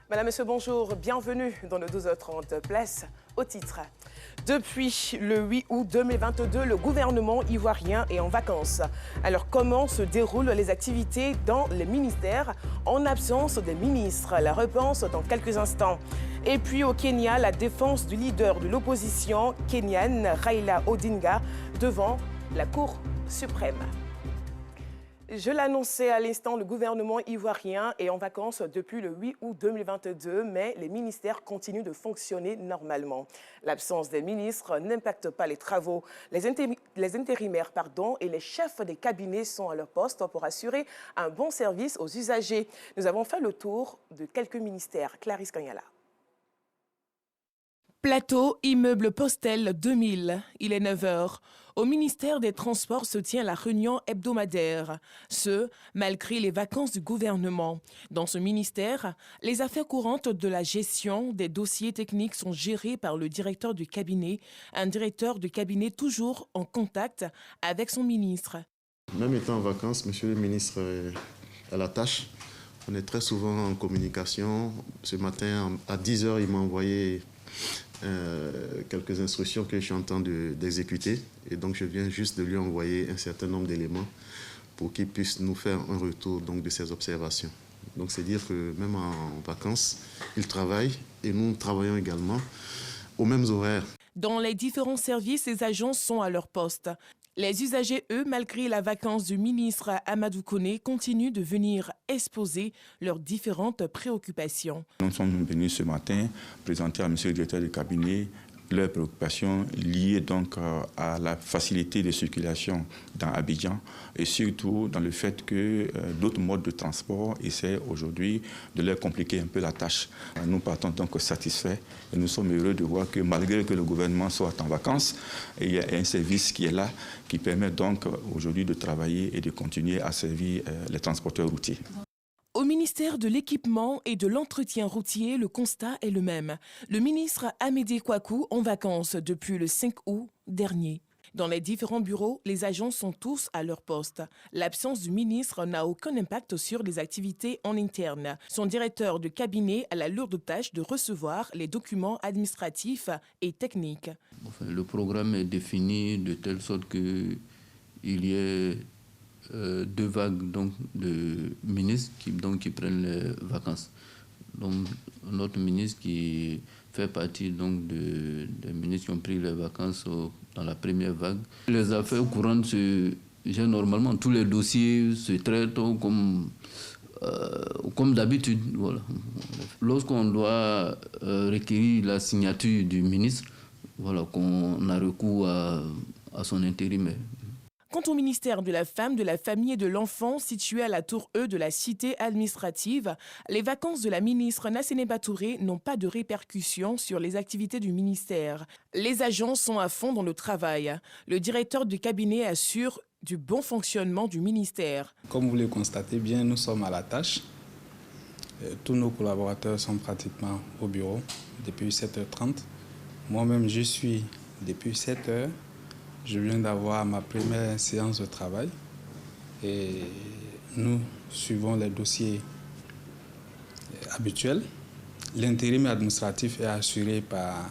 Madame, Monsieur, bonjour. Bienvenue dans le 12h30. Place au titre. Depuis le 8 août 2022, le gouvernement ivoirien est en vacances. Alors, comment se déroulent les activités dans les ministères en absence des ministres? La réponse dans quelques instants. Et puis au Kenya, la défense du leader de l'opposition kenyane, Raila Odinga, devant la Cour suprême. Je l'annonçais à l'instant, le gouvernement ivoirien est en vacances depuis le 8 août 2022, mais les ministères continuent de fonctionner normalement. L'absence des ministres n'impacte pas les travaux. Les intérimaires et les chefs des cabinets sont à leur poste pour assurer un bon service aux usagers. Nous avons fait le tour de quelques ministères. Clarisse Kanyala. Plateau, immeuble Postel 2000. Il est 9h. Au ministère des Transports se tient la réunion hebdomadaire. Ce, malgré les vacances du gouvernement. Dans ce ministère, les affaires courantes de la gestion des dossiers techniques sont gérées par le directeur du cabinet, un directeur de cabinet toujours en contact avec son ministre. Même étant en vacances, monsieur le ministre est à la tâche. On est très souvent en communication. Ce matin, à 10h, il m'a envoyé quelques instructions que je suis en train d'exécuter. Et donc, je viens juste de lui envoyer un certain nombre d'éléments pour qu'il puisse nous faire un retour donc, de ses observations. Donc, c'est dire que même en vacances, il travaille et nous travaillons également aux mêmes horaires. Dans les différents services, les agents sont à leur poste. Les usagers, eux, malgré la vacance du ministre Amadou Koné, continuent de venir exposer leurs différentes préoccupations. Nous sommes venus ce matin présenter à M. le directeur du cabinet leurs préoccupations liées donc à la facilité de circulation dans Abidjan et surtout dans le fait que d'autres modes de transport essaient aujourd'hui de leur compliquer un peu la tâche. Nous partons donc satisfaits et nous sommes heureux de voir que malgré que le gouvernement soit en vacances, il y a un service qui est là qui permet donc aujourd'hui de travailler et de continuer à servir les transporteurs routiers. Au ministère de l'Équipement et de l'Entretien routier, le constat est le même. Le ministre Amédée Kouakou en vacances depuis le 5 août dernier. Dans les différents bureaux, les agents sont tous à leur poste. L'absence du ministre n'a aucun impact sur les activités en interne. Son directeur de cabinet a la lourde tâche de recevoir les documents administratifs et techniques. Le programme est défini de telle sorte qu'il y ait deux vagues donc, de ministres qui prennent les vacances. Donc, notre ministre qui fait partie donc, des ministres qui ont pris les vacances dans la première vague. Les affaires courantes se gèrent normalement. Tous les dossiers se traitent comme d'habitude. Voilà. Lorsqu'on doit requérir la signature du ministre, voilà, qu'on a recours à son intérimaire. Quant au ministère de la Femme, de la Famille et de l'Enfant, situé à la tour E de la cité administrative, les vacances de la ministre Nassene Batouré n'ont pas de répercussions sur les activités du ministère. Les agents sont à fond dans le travail. Le directeur du cabinet assure du bon fonctionnement du ministère. Comme vous le constatez bien, nous sommes à la tâche. Tous nos collaborateurs sont pratiquement au bureau depuis 7h30. Moi-même, je suis depuis 7h. Je viens d'avoir ma première séance de travail et nous suivons les dossiers habituels. L'intérim administratif est assuré par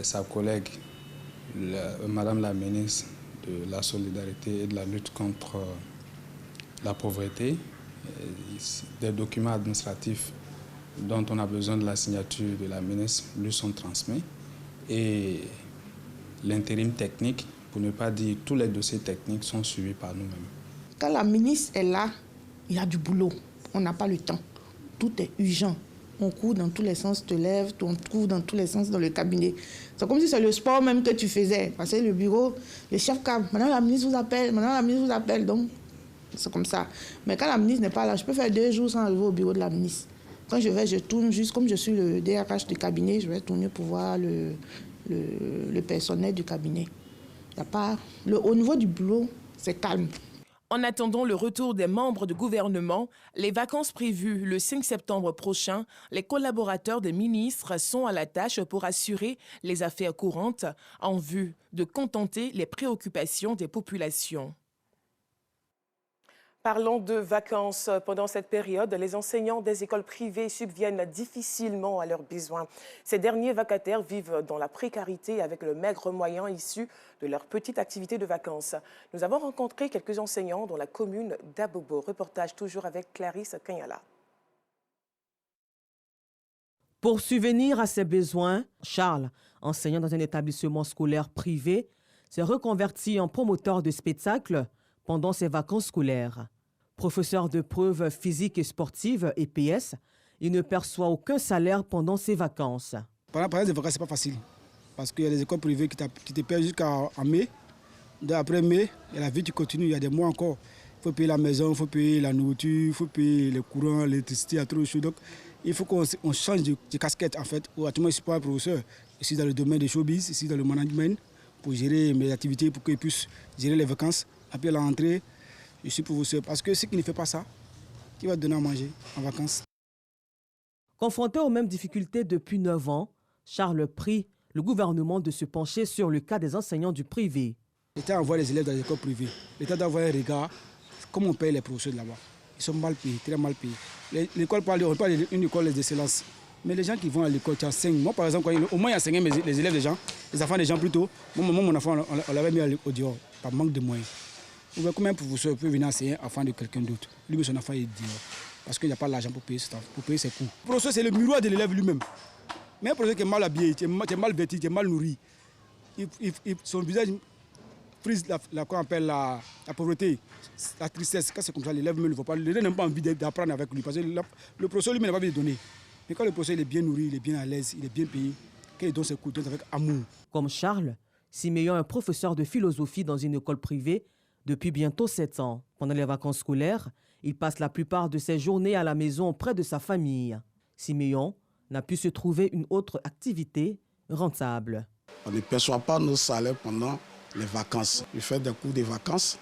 sa collègue, Madame la ministre de la Solidarité et de la lutte contre la pauvreté. Des documents administratifs dont on a besoin de la signature de la ministre lui sont transmis. Et l'intérim technique, pour ne pas dire tous les dossiers techniques, sont suivis par nous-mêmes. Quand la ministre est là, il y a du boulot. On n'a pas le temps. Tout est urgent. On court dans tous les sens, te lèves, on court dans tous les sens dans le cabinet. C'est comme si c'est le sport même que tu faisais. Parce que le bureau, le chef cab, madame la ministre vous appelle, madame la ministre vous appelle. Donc, c'est comme ça. Mais quand la ministre n'est pas là, je peux faire 2 jours sans arriver au bureau de la ministre. Quand je vais, je tourne juste, comme je suis le DRH du cabinet, je vais tourner pour voir le personnel du cabinet. Y a pas, au niveau du boulot, c'est calme. En attendant le retour des membres du gouvernement, les vacances prévues le 5 septembre prochain, les collaborateurs des ministres sont à la tâche pour assurer les affaires courantes en vue de contenter les préoccupations des populations. Parlons de vacances. Pendant cette période, les enseignants des écoles privées subviennent difficilement à leurs besoins. Ces derniers vacataires vivent dans la précarité avec le maigre moyen issu de leur petite activité de vacances. Nous avons rencontré quelques enseignants dans la commune d'Abobo. Reportage toujours avec Clarisse Kanyala. Pour subvenir à ses besoins, Charles, enseignant dans un établissement scolaire privé, s'est reconverti en promoteur de spectacles pendant ses vacances scolaires. Professeur de preuves physiques et sportives, EPS, il ne perçoit aucun salaire pendant ses vacances. Pendant les vacances, ce n'est pas facile. Parce qu'il y a des écoles privées qui te payent jusqu'en mai. Après mai, et la vie tu continues, il y a des mois encore. Il faut payer la maison, il faut payer la nourriture, il faut payer le courant, l'électricité, il y a trop de choses. Donc, il faut qu'on change de casquette en fait. Actuellement, je ne suis pas un professeur. Je suis dans le domaine des showbiz, ici dans le management, pour gérer mes activités, pour qu'ils puissent gérer les vacances. Après la rentrée, je suis professeur. Parce que ceux qui ne font pas ça, qui va te donner à manger en vacances? Confronté aux mêmes difficultés depuis 9 ans, Charles prie le gouvernement de se pencher sur le cas des enseignants du privé. L'État envoie les élèves dans les écoles privées. L'État doit avoir un regard. Comment on paye les professeurs de là-bas? Ils sont mal payés, très mal payés. L'école parle d'une école d'excellence. Mais les gens qui vont à l'école, tu enseignes. Moi, par exemple, au moins, j'enseignais les élèves des gens, les enfants des gens plutôt. Moi, mon enfant, on l'avait mis au dehors, par manque de moyens. Combien de professeurs peuvent venir enseigner enfant de quelqu'un d'autre? Lui, son enfant est dehors. Parce qu'il n'y a pas l'argent pour payer ses cours. Le professeur, c'est le miroir de l'élève lui-même. Mais un professeur qui est mal habillé, qui est mal vêtu, qui est mal nourri, son visage prise la pauvreté, la tristesse. Quand c'est comme ça, l'élève ne voit pas. L'élève n'a pas envie d'apprendre avec lui. Parce que le professeur lui-même n'a pas envie de donner. Mais quand le professeur est bien nourri, il est bien à l'aise, il est bien payé, quand il donne ses cours, il donne avec amour. Comme Charles, Siméon est un professeur de philosophie dans une école privée depuis bientôt 7 ans. Pendant les vacances scolaires, il passe la plupart de ses journées à la maison auprès de sa famille. Siméon n'a pu se trouver une autre activité rentable. On ne perçoit pas nos salaires pendant les vacances. Je fais des cours de vacances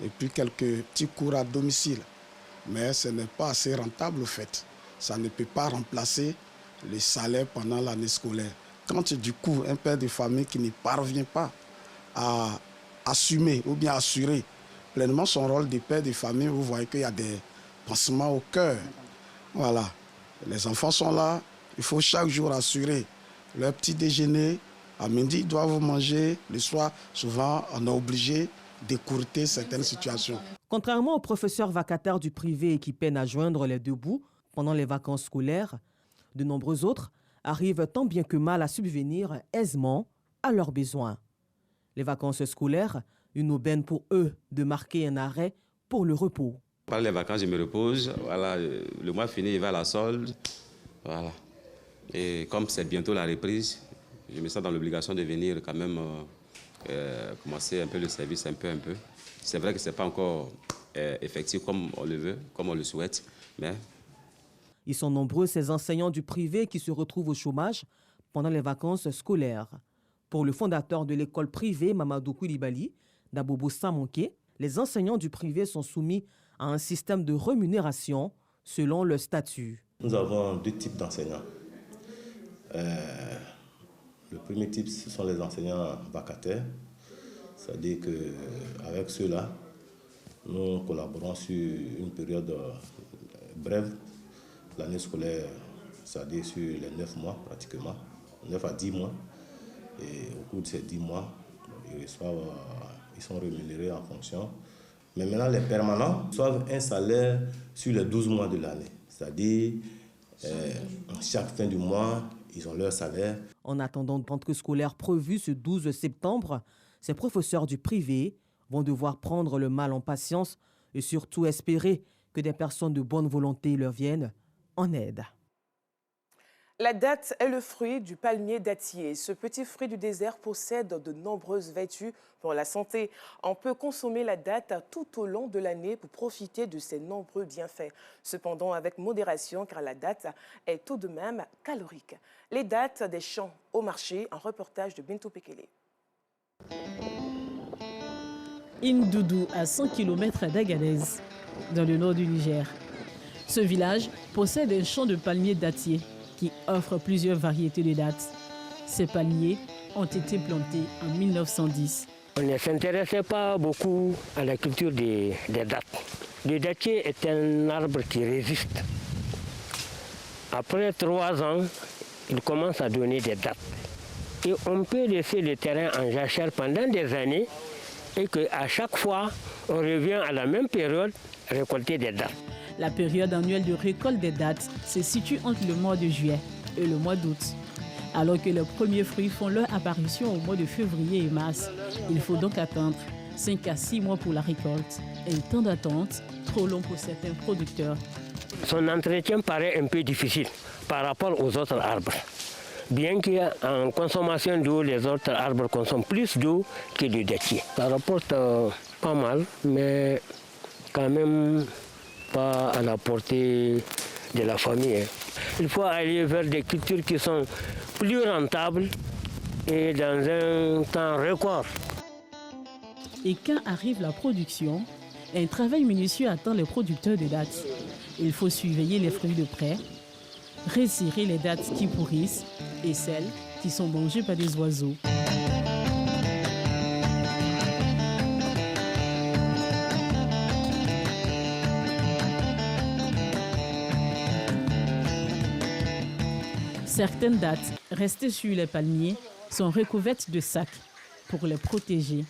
et puis quelques petits cours à domicile. Mais ce n'est pas assez rentable au fait. Ça ne peut pas remplacer le salaire pendant l'année scolaire. Quand du coup, un père de famille qui ne parvient pas à assumer ou bien assurer pleinement son rôle de père de famille, vous voyez qu'il y a des pansements au cœur. Voilà. Les enfants sont là, il faut chaque jour assurer leur petit déjeuner. À midi, ils doivent manger. Le soir, souvent, on est obligé d'écourter certaines situations. Contrairement aux professeurs vacataires du privé qui peinent à joindre les deux bouts pendant les vacances scolaires, de nombreux autres arrivent tant bien que mal à subvenir aisément à leurs besoins. Les vacances scolaires, une aubaine pour eux de marquer un arrêt pour le repos. Pendant les vacances, je me repose. Voilà, le mois fini, il va à la solde. Voilà. Et comme c'est bientôt la reprise, je me sens dans l'obligation de venir quand même commencer un peu le service, un peu. C'est vrai que ce n'est pas encore effectif comme on le veut, comme on le souhaite, mais... Ils sont nombreux, ces enseignants du privé qui se retrouvent au chômage pendant les vacances scolaires. Pour le fondateur de l'école privée, Mamadou Koulibaly, d'Abobo Samonké, les enseignants du privé sont soumis à un système de rémunération selon leur statut. Nous avons 2 types d'enseignants. Le premier type, ce sont les enseignants vacataires. C'est-à-dire qu'avec ceux-là, nous collaborons sur une période brève, l'année scolaire, c'est-à-dire sur les 9 mois pratiquement, 9 à 10 mois. Et au cours de ces 10 mois, ils sont rémunérés en fonction. Mais maintenant, les permanents reçoivent un salaire sur les 12 mois de l'année. C'est-à-dire, chaque fin du mois, ils ont leur salaire. En attendant de rentrée scolaire prévue ce 12 septembre, ces professeurs du privé vont devoir prendre le mal en patience et surtout espérer que des personnes de bonne volonté leur viennent en aide. La datte est le fruit du palmier dattier. Ce petit fruit du désert possède de nombreuses vertus pour la santé. On peut consommer la datte tout au long de l'année pour profiter de ses nombreux bienfaits. Cependant, avec modération, car la datte est tout de même calorique. Les dattes des champs au marché, un reportage de Bintou Pekele. Indoudou, à 100 km d'Agadez, dans le nord du Niger. Ce village possède un champ de palmiers dattiers qui offre plusieurs variétés de dattes. Ces palmiers ont été plantés en 1910. On ne s'intéressait pas beaucoup à la culture des dattes. Le dattier est un arbre qui résiste. Après 3 ans, il commence à donner des dattes. Et on peut laisser le terrain en jachère pendant des années et qu'à chaque fois, on revient à la même période récolter des dattes. La période annuelle de récolte des dattes se situe entre le mois de juillet et le mois d'août. Alors que les premiers fruits font leur apparition au mois de février et mars, il faut donc attendre 5 à 6 mois pour la récolte. Un temps d'attente trop long pour certains producteurs. Son entretien paraît un peu difficile par rapport aux autres arbres. Bien qu'en consommation d'eau, les autres arbres consomment plus d'eau que le dattier. Ça rapporte pas mal, mais quand même pas à la portée de la famille. Il faut aller vers des cultures qui sont plus rentables et dans un temps record. Et quand arrive la production, un travail minutieux attend les producteurs de dattes. Il faut surveiller les fruits de près, retirer les dattes qui pourrissent et celles qui sont mangées par des oiseaux. Certaines dattes restées sur les palmiers sont recouvertes de sacs pour les protéger.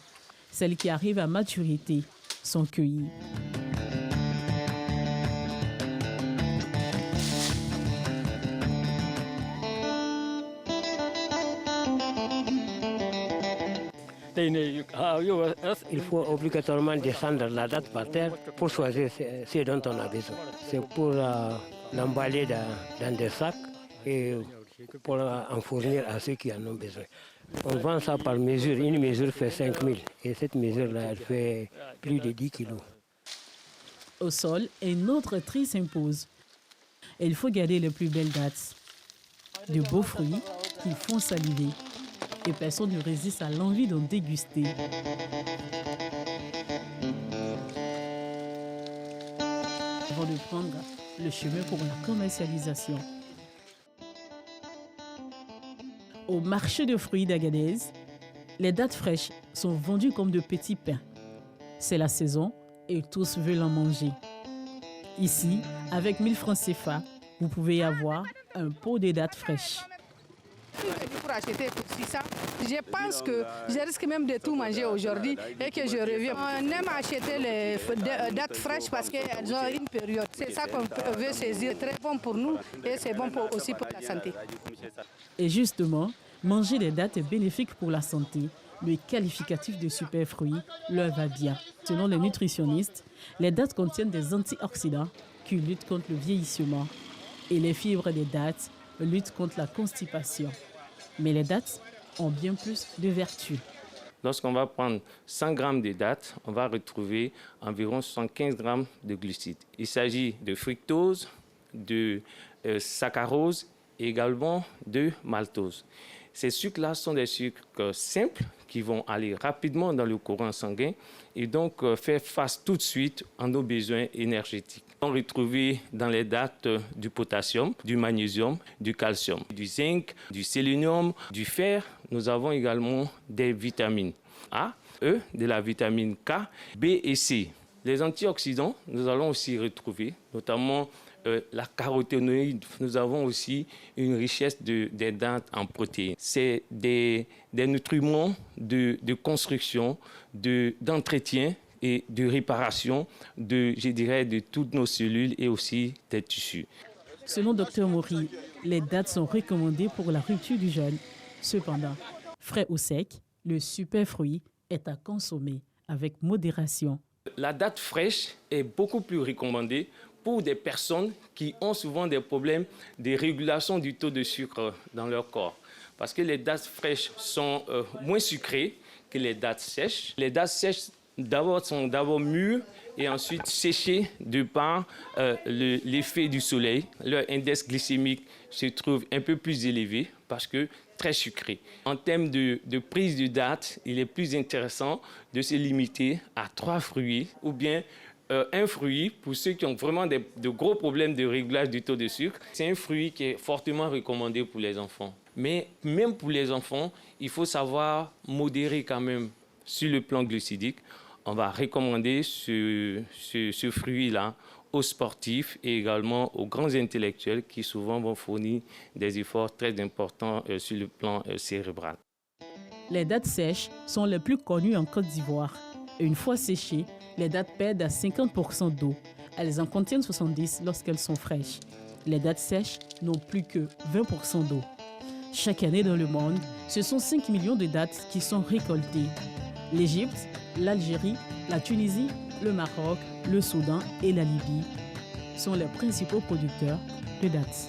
Celles qui arrivent à maturité sont cueillies. Il faut obligatoirement descendre la datte par terre pour choisir ce dont on a besoin. C'est pour l'emballer dans des sacs et pour en fournir à ceux qui en ont besoin. On vend ça par mesure. Une mesure fait 5 000 et cette mesure-là, elle fait plus de 10 kilos. Au sol, un autre tri s'impose. Il faut garder les plus belles dattes. De beaux fruits qui font saliver. Et personne ne résiste à l'envie d'en déguster. Avant de prendre le chemin pour la commercialisation. Au marché de fruits d'Agadez, les dattes fraîches sont vendues comme de petits pains. C'est la saison et tous veulent en manger. Ici, avec 1000 francs CFA, vous pouvez avoir un pot de dattes fraîches. Pour acheter pour 600, je pense que je risque même de tout manger aujourd'hui et que je reviens. On aime acheter les dattes fraîches parce qu'elles ont une période. C'est ça qu'on veut saisir. C'est très bon pour nous et c'est bon aussi pour la santé. Et justement, manger des dattes est bénéfique pour la santé. Le qualificatif de super fruit leur va bien. Selon les nutritionnistes, les dattes contiennent des antioxydants qui luttent contre le vieillissement. Et les fibres des dattes luttent contre la constipation. Mais les dattes ont bien plus de vertus. Lorsqu'on va prendre 100 grammes de dattes, on va retrouver environ 75 grammes de glucides. Il s'agit de fructose, de saccharose et également de maltose. Ces sucres-là sont des sucres simples qui vont aller rapidement dans le courant sanguin et donc faire face tout de suite à nos besoins énergétiques. On retrouve dans les dattes du potassium, du magnésium, du calcium, du zinc, du sélénium, du fer. Nous avons également des vitamines A, E, de la vitamine K, B et C. Les antioxydants, nous allons aussi retrouver notamment la caroténoïde. Nous avons aussi une richesse des dattes en protéines. C'est des nutriments de construction, d'entretien et de réparation de toutes nos cellules et aussi des tissus. Selon Dr Mori, les dattes sont recommandées pour la rupture du jeûne. Cependant, frais ou sec, le super fruit est à consommer avec modération. La date fraîche est beaucoup plus recommandée pour des personnes qui ont souvent des problèmes de régulation du taux de sucre dans leur corps. Parce que les dattes fraîches sont moins sucrées que les dattes sèches. Les dattes sèches sont d'abord mûres et ensuite séchées de par l'effet du soleil. Leur index glycémique se trouve un peu plus élevé parce que très sucré. En termes de prise de dattes, il est plus intéressant de se limiter à 3 fruits ou bien un fruit pour ceux qui ont vraiment de gros problèmes de réglage du taux de sucre. C'est un fruit qui est fortement recommandé pour les enfants. Mais même pour les enfants, il faut savoir modérer quand même sur le plan glucidique on va recommander ce fruit-là aux sportifs et également aux grands intellectuels qui souvent vont fournir des efforts très importants sur le plan cérébral. Les dattes sèches sont les plus connues en Côte d'Ivoire. Une fois séchées, les dattes perdent à 50% d'eau. Elles en contiennent 70 lorsqu'elles sont fraîches. Les dattes sèches n'ont plus que 20% d'eau. Chaque année dans le monde, ce sont 5 millions de dattes qui sont récoltées. L'Égypte, l'Algérie, la Tunisie, le Maroc, le Soudan et la Libye sont les principaux producteurs de dattes.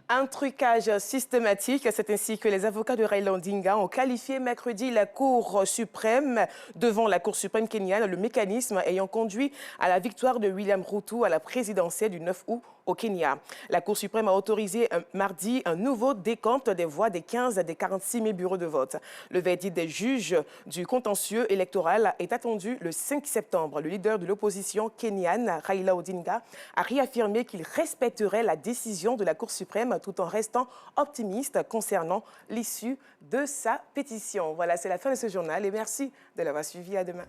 Un trucage systématique, c'est ainsi que les avocats de Raila Odinga ont qualifié mercredi la Cour suprême, devant la Cour suprême kenyane, le mécanisme ayant conduit à la victoire de William Ruto à la présidentielle du 9 août au Kenya. La Cour suprême a autorisé mardi un nouveau décompte des voix des 15 des 46 000 bureaux de vote. Le verdict des juges du contentieux électoral est attendu le 5 septembre. Le leader de l'opposition kenyane, Raila Odinga, a réaffirmé qu'il respecterait la décision de la Cour suprême tout en restant optimiste concernant l'issue de sa pétition. Voilà, c'est la fin de ce journal et merci de l'avoir suivi. À demain.